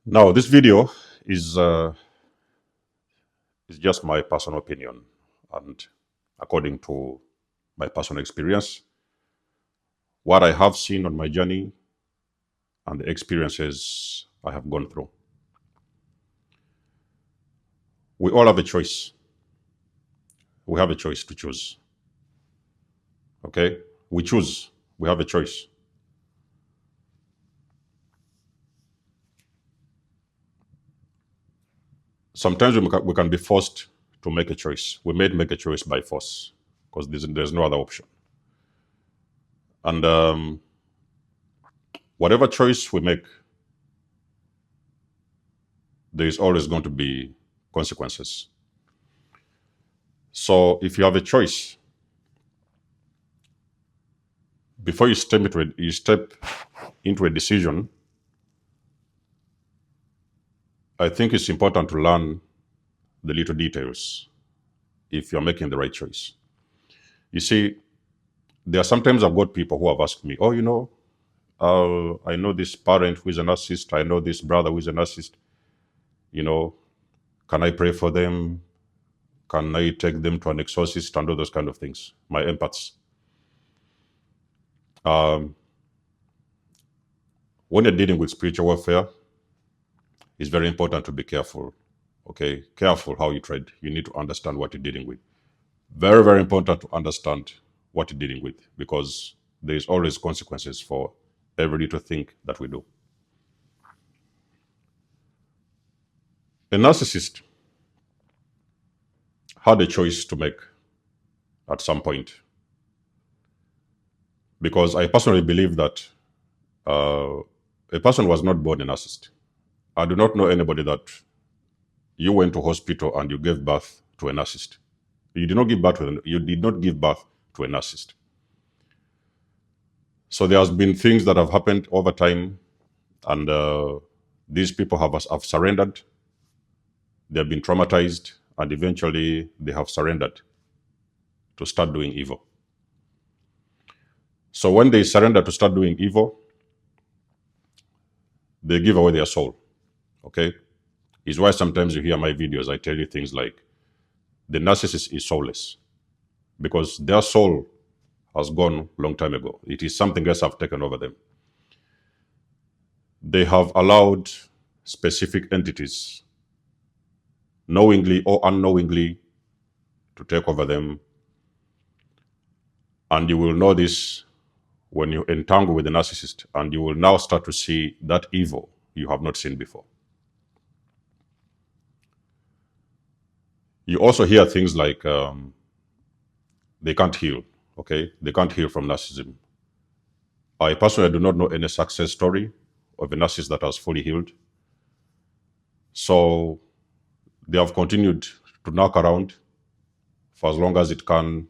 Now, this video is just my personal opinion, and according to my personal experience, what I have seen on my journey, and the experiences I have gone through. We all have a choice. We have a choice to choose. Okay, we choose. We have a choice. Sometimes we can be forced to make a choice. We may make a choice by force because there's no other option. And whatever choice we make, there is always going to be consequences. So if you have a choice, before you step into a decision, I think it's important to learn the little details if you're making the right choice. You see, there are sometimes I've got people who have asked me, I know this parent who is a narcissist, I know this brother who is a narcissist, you know, can I pray for them? Can I take them to an exorcist and all those kind of things? My empaths. When you're dealing with spiritual warfare, it's very important to be careful. Okay, careful how you tread. You need to understand what you're dealing with. Very, very important to understand what you're dealing with because there is always consequences for every little thing that we do. A narcissist had a choice to make at some point because I personally believe that a person was not born a narcissist. I do not know anybody that you went to hospital and you gave birth to a narcissist. You did not give birth to a narcissist. So there has been things that have happened over time, and these people have surrendered. They have been traumatized, and eventually they have surrendered to start doing evil. So when they surrender to start doing evil, they give away their soul. Okay, is why sometimes you hear my videos. I tell you things like, the narcissist is soulless because their soul has gone long time ago. It is something else have taken over them. They have allowed specific entities, knowingly or unknowingly, to take over them. And you will know this when you entangle with the narcissist, and you will now start to see that evil you have not seen before. You also hear things like they can't heal. Okay, they can't heal from narcissism. I personally do not know any success story of a narcissist that has fully healed. So they have continued to knock around for as long as it can,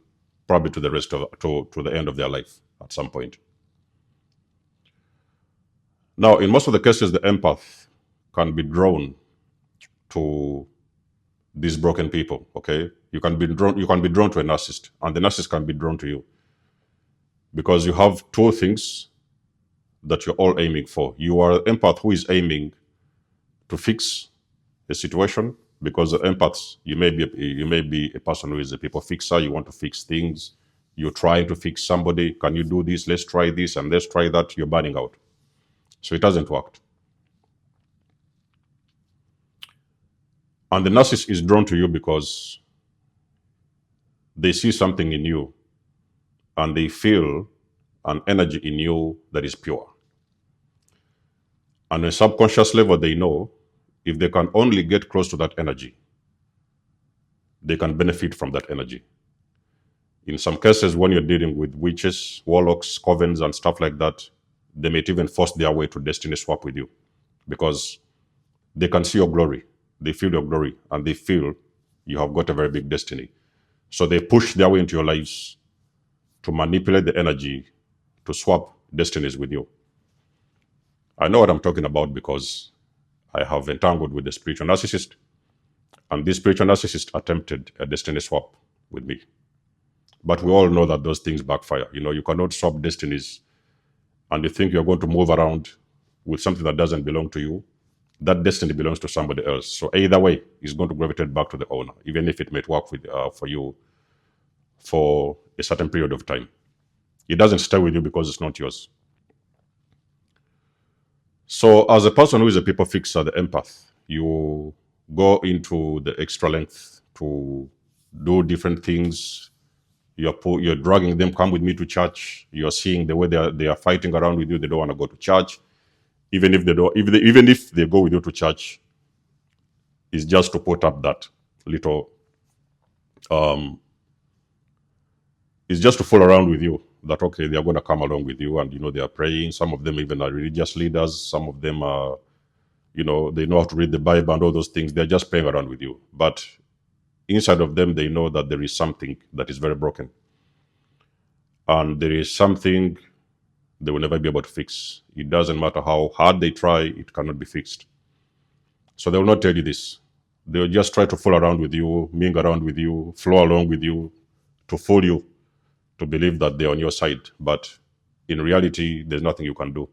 probably to the end of their life at some point. Now, in most of the cases, the empath can be drawn to these broken people. Okay, you can be drawn to a narcissist, and the narcissist can be drawn to you because you have two things that you're all aiming for. You are an empath who is aiming to fix a situation, because the empaths, you may be a person who is a people fixer. You want to fix things. You're trying to fix somebody. Can you do this? Let's try this and let's try that. You're burning out. So it hasn't worked. And the narcissist is drawn to you because they see something in you and they feel an energy in you that is pure. And on a subconscious level, they know if they can only get close to that energy, they can benefit from that energy. In some cases, when you're dealing with witches, warlocks, covens, and stuff like that, they may even force their way to destiny swap with you because they can see your glory, they feel your glory, and they feel you have got a very big destiny. So they push their way into your lives to manipulate the energy to swap destinies with you. I know what I'm talking about because I have entangled with the spiritual narcissist, and this spiritual narcissist attempted a destiny swap with me. But we all know that those things backfire. You cannot swap destinies and you think you're going to move around with something that doesn't belong to you. that destiny belongs to somebody else. So either way, it's going to gravitate back to the owner, even if it may work with for you for a certain period of time. It doesn't stay with you because it's not yours. So as a person who is a people fixer, the empath, you go into the extra length to do different things. You're dragging them, come with me to church. You're seeing the way they are fighting around with you. They don't want to go to church. Even if they don't, even if they go with you to church, it's just to put up that little it's just to fool around with you that, okay, they're going to come along with you and, they are praying. Some of them even are religious leaders. Some of them are, they know how to read the Bible and all those things. They're just playing around with you. But inside of them, they know that there is something that is very broken. And there is something they will never be able to fix. It doesn't matter how hard they try, it cannot be fixed. So they will not tell you this. They will just try to fool around with you, ming around with you, flow along with you, to fool you, to believe that they're on your side. But in reality, there's nothing you can do.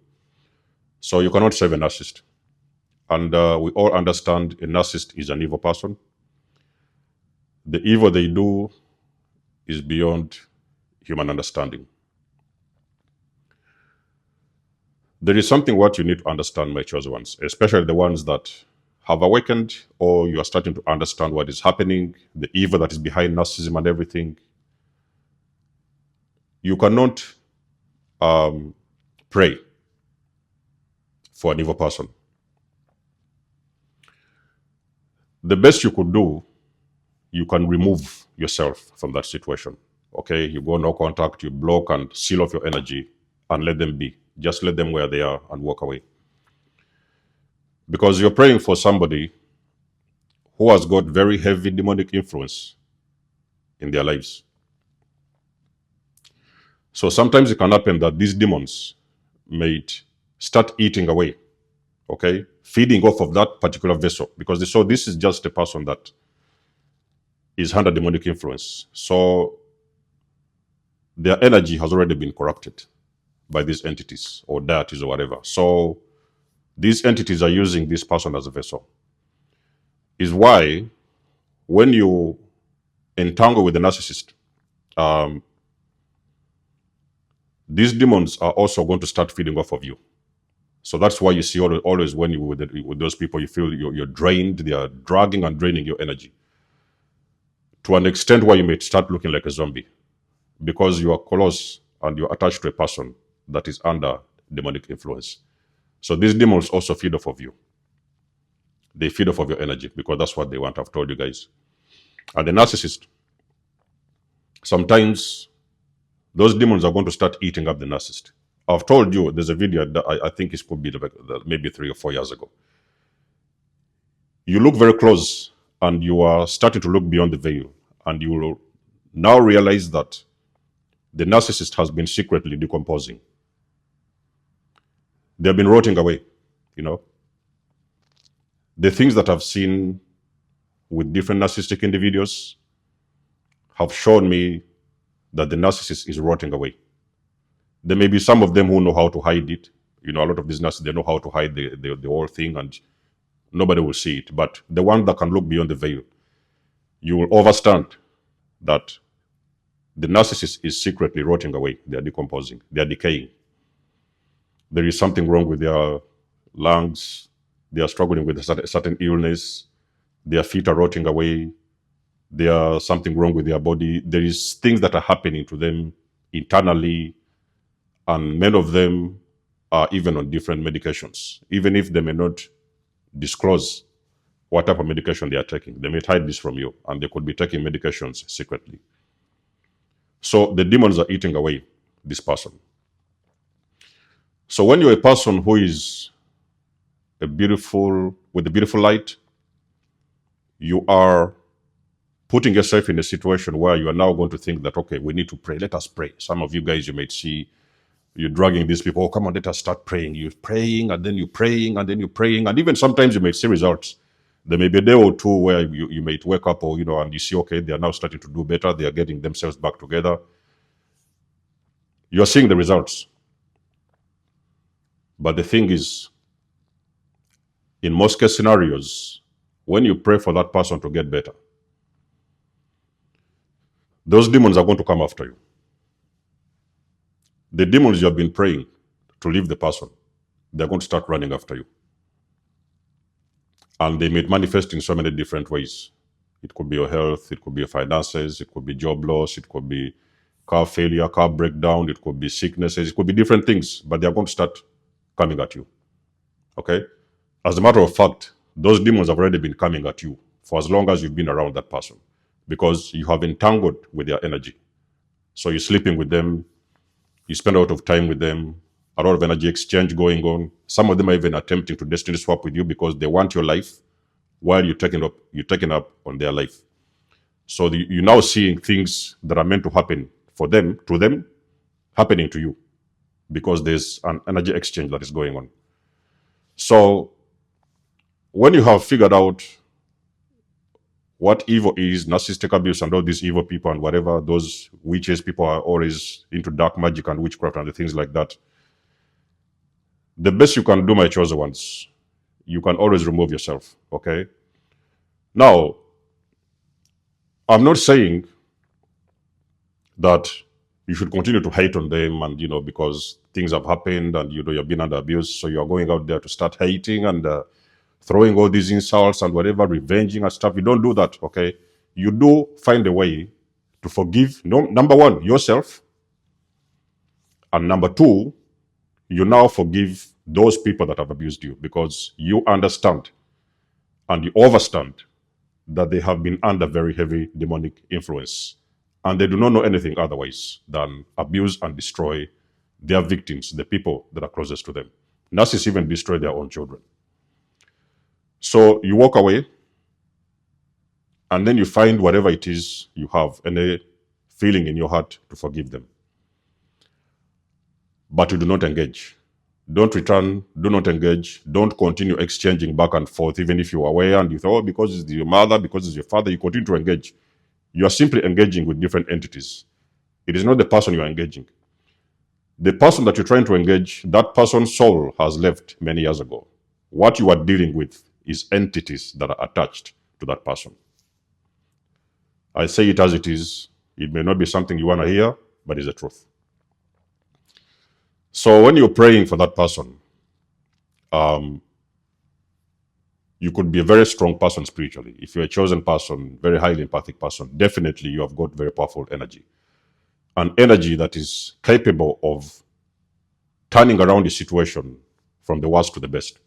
So you cannot save a narcissist. And we all understand a narcissist is an evil person. The evil they do is beyond human understanding. There is something what you need to understand, my chosen ones, especially the ones that have awakened, or you are starting to understand what is happening, the evil that is behind narcissism and everything. You cannot pray for an evil person. The best you could do, you can remove yourself from that situation. Okay, you go no contact, you block and seal off your energy and let them be. Just let them where they are and walk away. Because you're praying for somebody who has got very heavy demonic influence in their lives. So sometimes it can happen that these demons may start eating away, okay, feeding off of that particular vessel, because they saw this is just a person that is under demonic influence. So their energy has already been corrupted by these entities or deities or whatever. So these entities are using this person as a vessel. Is why when you entangle with the narcissist, these demons are also going to start feeding off of you. So that's why you see always when you with those people, you feel you're drained. They are dragging and draining your energy to an extent where you may start looking like a zombie, because you are close and you're attached to a person that is under demonic influence. So these demons also feed off of you. They feed off of your energy because that's what they want. I've told you guys. And the narcissist, sometimes those demons are going to start eating up the narcissist. I've told you, there's a video that I think it could be maybe 3 or 4 years ago. You look very close and you are starting to look beyond the veil, and you will now realize that the narcissist has been secretly decomposing. They've been rotting away, The things that I've seen with different narcissistic individuals have shown me that the narcissist is rotting away. There may be some of them who know how to hide it. A lot of these narcissists, they know how to hide the whole thing and nobody will see it. But the one that can look beyond the veil, you will understand that the narcissist is secretly rotting away. They are decomposing. They are decaying. There is something wrong with their lungs. They are struggling with a certain illness. Their feet are rotting away. There's something wrong with their body. There is things that are happening to them internally, and many of them are even on different medications. Even if they may not disclose what type of medication they are taking, they may hide this from you, and they could be taking medications secretly. So the demons are eating away this person. So when you're a person who is with a beautiful light, you are putting yourself in a situation where you are now going to think that, okay, we need to pray. Let us pray. Some of you guys, you might see, you're dragging these people. Oh, come on, let us start praying. You're praying, and then you're praying, and then you're praying. And even sometimes you may see results. There may be a day or two where you might wake up, or, and you see, okay, they are now starting to do better. They are getting themselves back together. You're seeing the results. But the thing is, in most case scenarios, when you pray for that person to get better, those demons are going to come after you. The demons you have been praying to leave the person, they're going to start running after you. And they may manifest in so many different ways. It could be your health, it could be your finances, it could be job loss, it could be car failure, car breakdown, it could be sicknesses, it could be different things, but they're going to start coming at you. Okay? As a matter of fact, those demons have already been coming at you for as long as you've been around that person because you have entangled with their energy. So you're sleeping with them, you spend a lot of time with them, a lot of energy exchange going on. Some of them are even attempting to destiny swap with you because they want your life while you're taking up on their life. So you're now seeing things that are meant to happen for them, to them, happening to you because there's an energy exchange that is going on. So when you have figured out what evil is, narcissistic abuse and all these evil people and whatever, those witches, people are always into dark magic and witchcraft and the things like that. The best you can do, my chosen ones, you can always remove yourself, okay? Now, I'm not saying that you should continue to hate on them and, because things have happened and, you've been under abuse, so you're going out there to start hating and throwing all these insults and whatever, revenging and stuff. You don't do that, okay? You do find a way to forgive, number one, yourself, and number two, you now forgive those people that have abused you because you understand and you understand that they have been under very heavy demonic influence and they do not know anything otherwise than abuse and destroy their victims, the people that are closest to them. Narcissists even destroy their own children. So you walk away and then you find whatever it is you have, any feeling in your heart to forgive them. But you do not engage. Don't return, do not engage, don't continue exchanging back and forth, even if you're aware and you thought, because it's your mother, because it's your father, you continue to engage. You are simply engaging with different entities. It is not the person you are engaging. The person that you're trying to engage, that person's soul has left many years ago. What you are dealing with is entities that are attached to that person. I say it as it is. It may not be something you want to hear, but it's the truth. So when you're praying for that person, you could be a very strong person spiritually. If you're a chosen person, very highly empathic person, definitely you have got very powerful energy. An energy that is capable of turning around the situation from the worst to the best.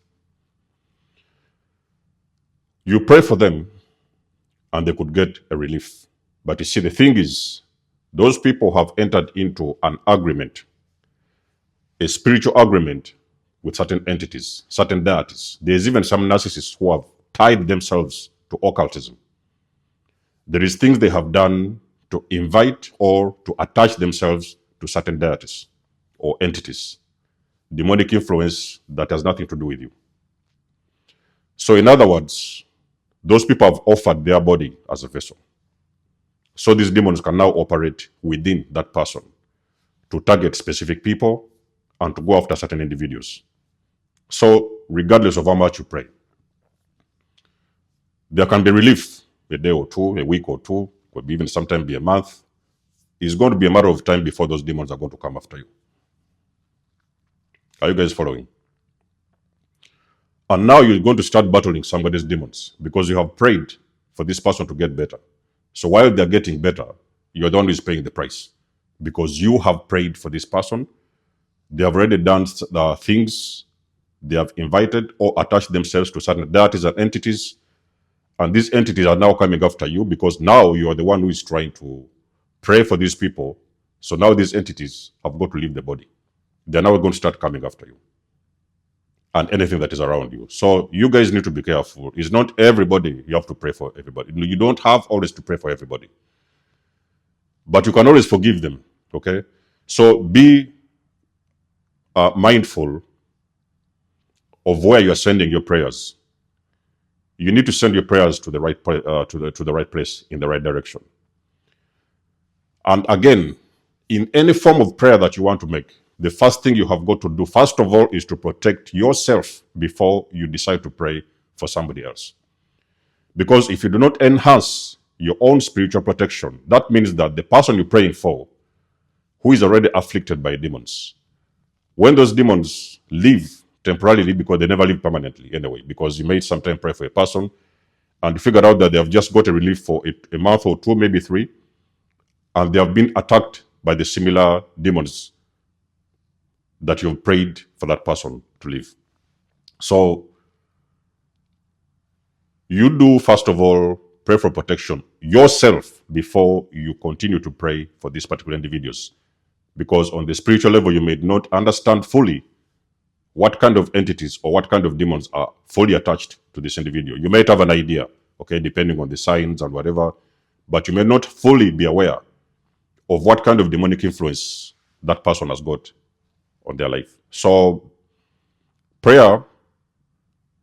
You pray for them and they could get a relief. But you see, the thing is, those people have entered into an agreement, a spiritual agreement with certain entities, certain deities. There's even some narcissists who have tied themselves to occultism. There is things they have done to invite or to attach themselves to certain deities or entities. Demonic influence that has nothing to do with you. So in other words, those people have offered their body as a vessel. So these demons can now operate within that person to target specific people and to go after certain individuals. So regardless of how much you pray, there can be relief a day or two, a week or two, could even sometimes be a month. It's going to be a matter of time before those demons are going to come after you. Are you guys following? And now you're going to start battling somebody's demons because you have prayed for this person to get better. So while they're getting better, you're the one who's paying the price because you have prayed for this person. They have already done the things. They have invited or attached themselves to certain deities and entities. And these entities are now coming after you because now you are the one who is trying to pray for these people. So now these entities have got to leave the body. They're now going to start coming after you and anything that is around you. So you guys need to be careful. It's not everybody you have to pray for everybody. You don't have always to pray for everybody. But you can always forgive them, okay? So be mindful of where you're sending your prayers. You need to send your prayers to the right to the right place, in the right direction. And again, in any form of prayer that you want to make, the first thing you have got to do, first of all, is to protect yourself before you decide to pray for somebody else. Because if you do not enhance your own spiritual protection, that means that the person you're praying for, who is already afflicted by demons, when those demons leave temporarily, because they never leave permanently anyway, because you may sometimes pray for a person and you figured out that they have just got a relief for a month or two, maybe three, and they have been attacked by the similar demons that you've prayed for that person to leave. So you do, first of all, pray for protection yourself before you continue to pray for these particular individuals. Because on the spiritual level, you may not understand fully what kind of entities or what kind of demons are fully attached to this individual. You might have an idea, okay, depending on the signs and whatever, but you may not fully be aware of what kind of demonic influence that person has got on their life. So prayer,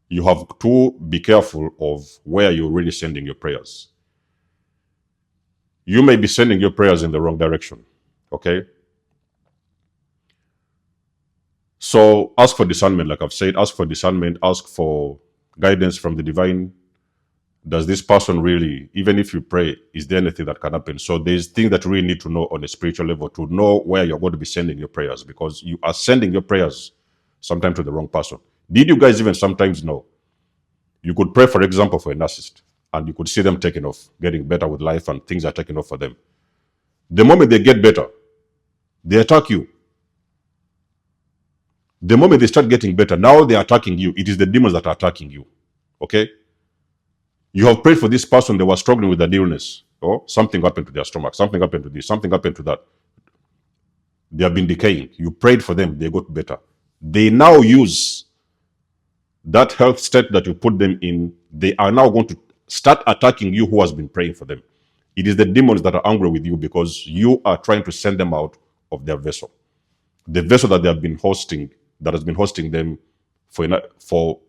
you have to be careful of where you're really sending your prayers. You may be sending your prayers in the wrong direction, okay? So ask for discernment, like I've said, ask for discernment, ask for guidance from the divine. Does this person really, even if you pray, is there anything that can happen? So there's things that you really need to know on a spiritual level to know where you're going to be sending your prayers, because you are sending your prayers sometimes to the wrong person. Did you guys even sometimes know? You could pray, for example, for a narcissist, and you could see them taking off, getting better with life, and things are taking off for them. The moment they get better, they attack you. The moment they start getting better, now they're attacking you. It is the demons that are attacking you. Okay? You have prayed for this person, they were struggling with an illness, or something happened to their stomach, something happened to this, something happened to that. They have been decaying. You prayed for them, they got better. They now use that health state that you put them in. They are now going to start attacking you who has been praying for them. It is the demons that are angry with you because you are trying to send them out of their vessel. The vessel that they have been hosting, that has been hosting them for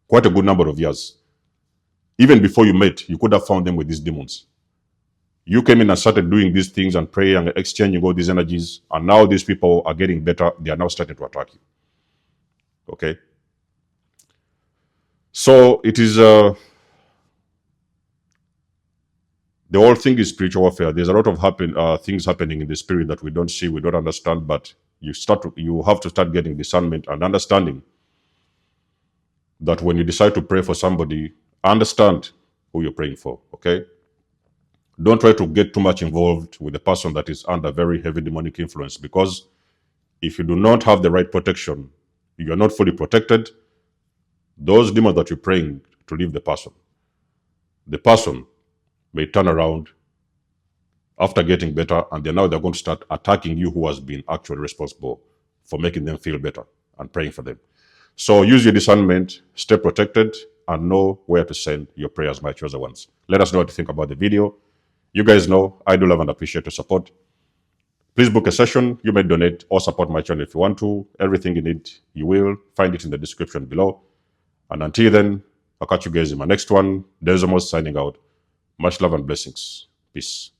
quite a good number of years. Even before you met, you could have found them with these demons. You came in and started doing these things and praying and exchanging all these energies, and now these people are getting better. They are now starting to attack you. Okay? So it is, the whole thing is spiritual warfare. There's a lot of things happening in the spirit that we don't see, we don't understand, but you have to start getting discernment and understanding that when you decide to pray for somebody, understand who you're praying for, okay? Don't try to get too much involved with a person that is under very heavy demonic influence, because if you do not have the right protection, you are not fully protected, those demons that you're praying to leave the person may turn around after getting better, and they're going to start attacking you who has been actually responsible for making them feel better and praying for them. So use your discernment, stay protected, and know where to send your prayers, my chosen ones. Let us know what you think about the video. You guys know I do love and appreciate your support. Please book a session. You may donate or support my channel if you want to. Everything you need, you will find it in the description below. And until then, I'll catch you guys in my next one. Desmos signing out. Much love and blessings. Peace.